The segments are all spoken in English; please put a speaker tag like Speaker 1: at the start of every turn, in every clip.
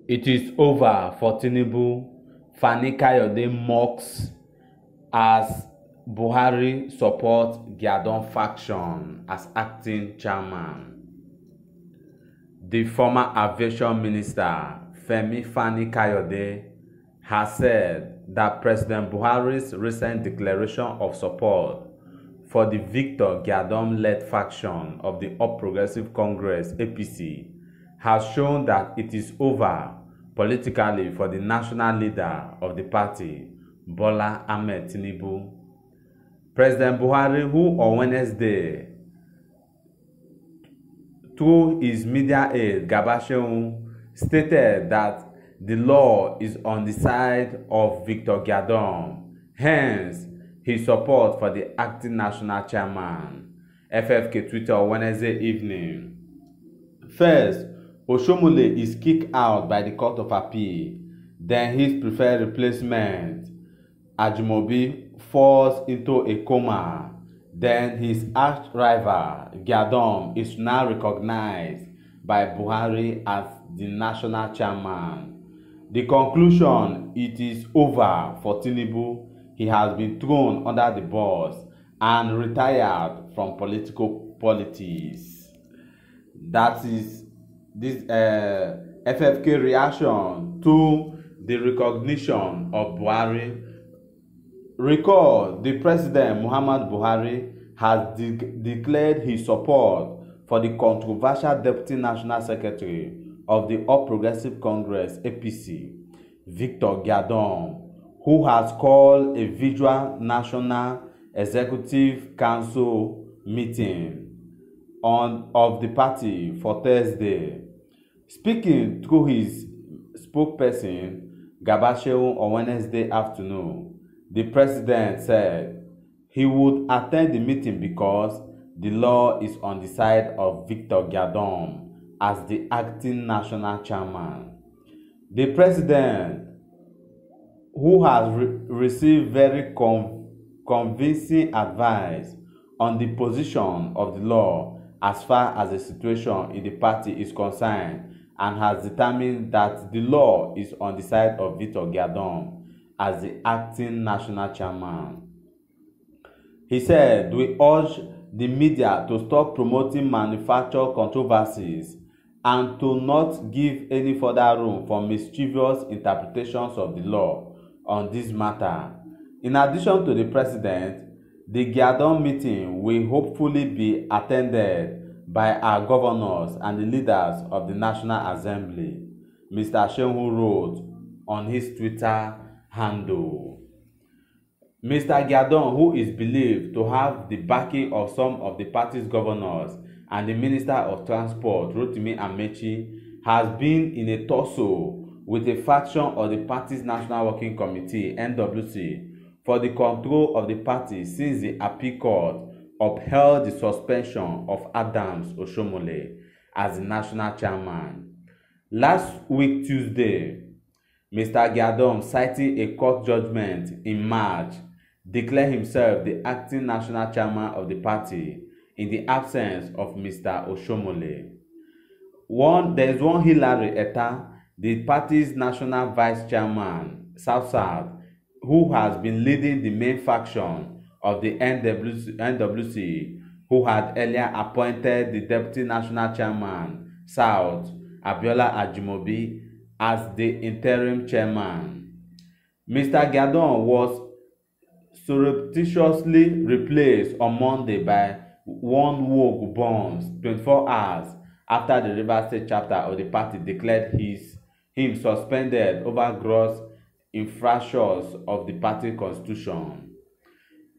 Speaker 1: It is over for Tinubu. Fani Kayode mocks as Buhari supports Gyadon faction as acting chairman. The former aviation minister, Femi Fani Kayode, has said that President Buhari's recent declaration of support for the Victor Gyadon-led faction of the All Progressive Congress (APC) has shown that it is over politically for the national leader of the party, Bola Ahmed Tinubu. President Buhari, who on Wednesday, through his media aide Gabashehu, stated that the law is on the side of Victor Gyadon, hence his support for the acting national chairman. FFK tweeted on Wednesday evening. First, Oshomole is kicked out by the Court of Appeal. Then his preferred replacement, Ajimobi, falls into a coma. Then his arch-rival, Gyadon, is now recognized by Buhari as the national chairman. The conclusion: it is over for Tinubu. He has been thrown under the bus and retired from political politics. That is this FFK reaction to the recognition of Buhari. Recall, the President Muhammad Buhari has declared his support for the controversial Deputy National Secretary of the All Progressive Congress (APC), Victor Gyadon, who has called a virtual National Executive Council meeting of the party for Thursday. Speaking through his spokesperson, Gabashehu, on Wednesday afternoon, the president said he would attend the meeting because the law is on the side of Victor Gyadon as the acting national chairman. The president, who has received very convincing advice on the position of the law as far as the situation in the party is concerned, and has determined that the law is on the side of Victor Gyadon as the acting national chairman. He said, "We urge the media to stop promoting manufactured controversies and to not give any further room for mischievous interpretations of the law on this matter." In addition to the president, the Gyadon meeting will hopefully be attended by our governors and the leaders of the National Assembly, Mr. Shehu wrote on his Twitter handle. Mr. Gyadon, who is believed to have the backing of some of the party's governors and the Minister of Transport, Rotimi Amechi, has been in a tussle with a faction of the party's National Working Committee (NWC) for the control of the party since the Appeal Court upheld the suspension of Adams Oshomole as the national chairman. Last week, Tuesday, Mr. Gyadon, citing a court judgment in March, declared himself the acting national chairman of the party in the absence of Mr. Oshomole. There is one Hilary Etta, the party's national vice chairman, South-South, who has been leading the main faction of the NWC, who had earlier appointed the deputy national chairman, South, Abiola Ajimobi, as the interim chairman. Mr. Gyadon was surreptitiously replaced on Monday by one Wogu Bonds 24 hours after the Rivers State chapter of the party declared him suspended over gross infractions of the party constitution.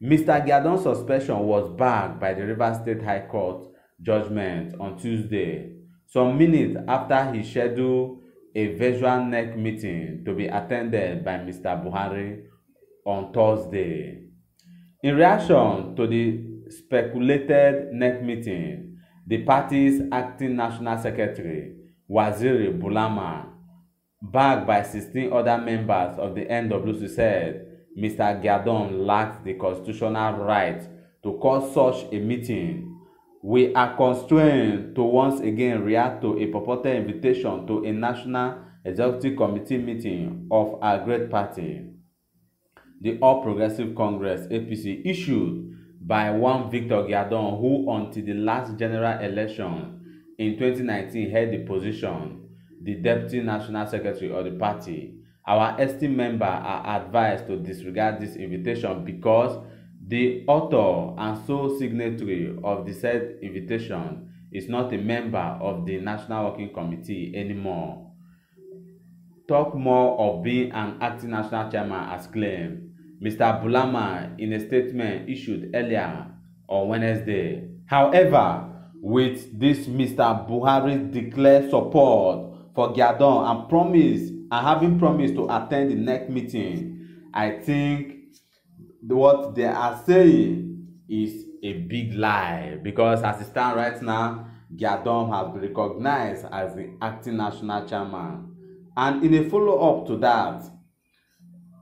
Speaker 1: Mr. Gyadon's suspension was backed by the Rivers State High Court judgment on Tuesday, some minutes after he scheduled a virtual NEC meeting to be attended by Mr. Buhari on Thursday. In reaction to the speculated NEC meeting, the party's acting national secretary, Waziri Bulama, backed by 16 other members of the NWC, said Mr. Gyadon lacks the constitutional right to call such a meeting. "We are constrained to once again react to a purported invitation to a national executive committee meeting of our great party, the All Progressive Congress (APC), issued by one Victor Gyadon, who until the last general election in 2019 held the position, the Deputy National Secretary of the party. Our esteemed members are advised to disregard this invitation because the author and sole signatory of the said invitation is not a member of the National Working Committee anymore. Talk more of being an acting national chairman as claimed. Mr. Bulama in a statement issued earlier on Wednesday. However, with this, Mr. Buhari declared support for Gyadon and having promised to attend the next meeting. I think what they are saying is a big lie, because as it stands right now, Gyadon has been recognized as the acting national chairman. And in a follow-up to that,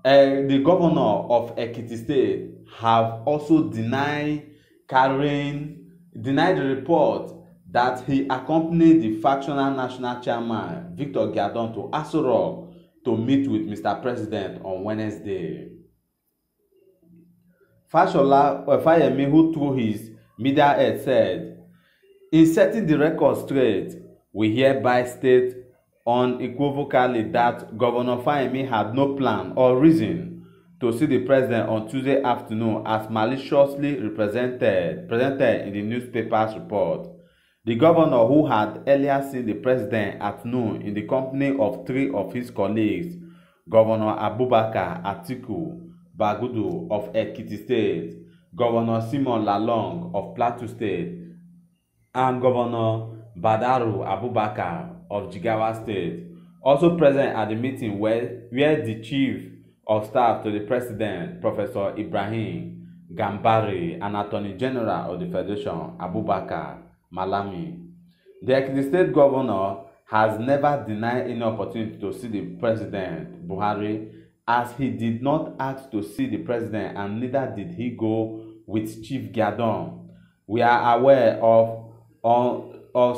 Speaker 1: the governor of Ekiti State have also denied the report that he accompanied the factional national chairman Victor Gyadon to Aso Rock to meet with Mr. President on Wednesday. Fashola Fayemi, who through his media head said, "In setting the record straight, we hereby state unequivocally that Governor Fayemi had no plan or reason to see the president on Tuesday afternoon as maliciously presented in the newspaper's report. The governor, who had earlier seen the president at noon in the company of 3 of his colleagues, Governor Abubakar Atiku Bagudu of Ekiti State, Governor Simon Lalong of Plateau State, and Governor Badaru Abubakar of Jigawa State, also present at the meeting where the Chief of Staff to the President, Professor Ibrahim Gambari, and Attorney General of the Federation, Abubakar Malami. The Ekiti State Governor has never denied any opportunity to see the President, Buhari, as he did not ask to see the President and neither did he go with Chief Gyadon. We are aware of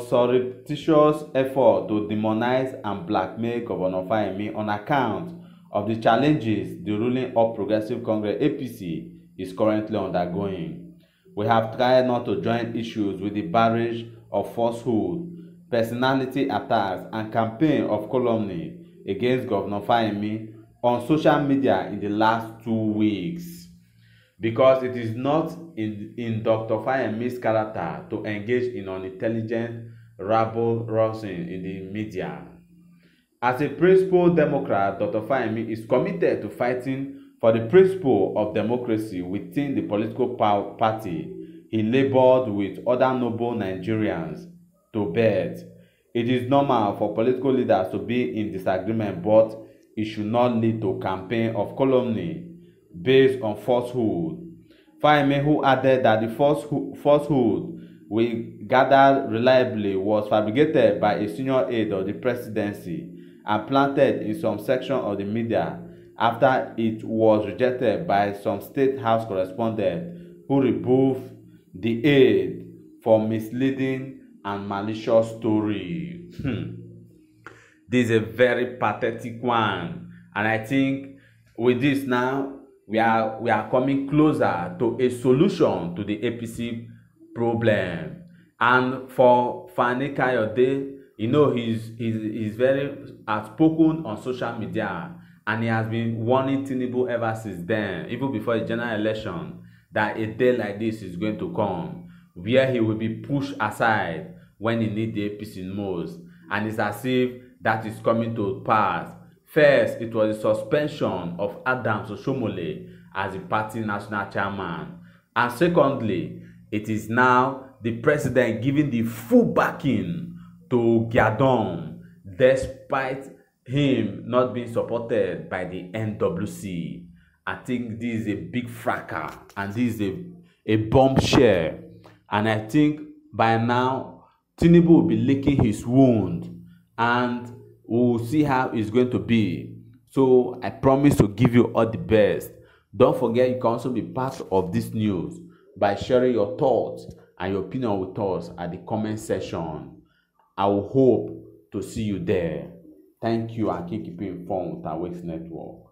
Speaker 1: surreptitious effort to demonize and blackmail Governor Fayemi on account of the challenges the ruling All Progressive Congress (APC) is currently undergoing. We have tried not to join issues with the barrage of falsehood, personality attacks, and campaign of calumny against Governor Fayemi on social media in the last 2 weeks, because it is not in Dr. Fayemi's character to engage in unintelligent rabble-rousing in the media. As a principled Democrat, Dr. Fayemi is committed to fighting for the principle of democracy within the political party he labored with other noble Nigerians to build. It is normal for political leaders to be in disagreement, but it should not lead to a campaign of calumny based on falsehood. Fayemi, who added that the falsehood we gathered reliably was fabricated by a senior aide of the presidency and planted in some section of the media after it was rejected by some State House correspondents who rebuffed the aide for misleading and malicious story. This is a very pathetic one, and I think with this now we are coming closer to a solution to the APC problem. And for Fani Kayode, you know, he's very outspoken on social media, and he has been warning Tinubu ever since then, even before the general election, that a day like this is going to come where he will be pushed aside when he needs the APC most, and it's as if that is coming to pass. First, it was the suspension of Adams Oshomole as the party national chairman, and secondly, it is now the president giving the full backing to Gyadon, despite him not being supported by the NWC. I think this is a big fracas, and this is a bombshell, and I think by now Tinubu will be licking his wound, and we'll see how it's going to be. So I promise to give you all the best. Don't forget, you can also be part of this news by sharing your thoughts and your opinion with us at the comment section. I will hope to see you there. Thank you and keep keeping informed with our Wakes Network.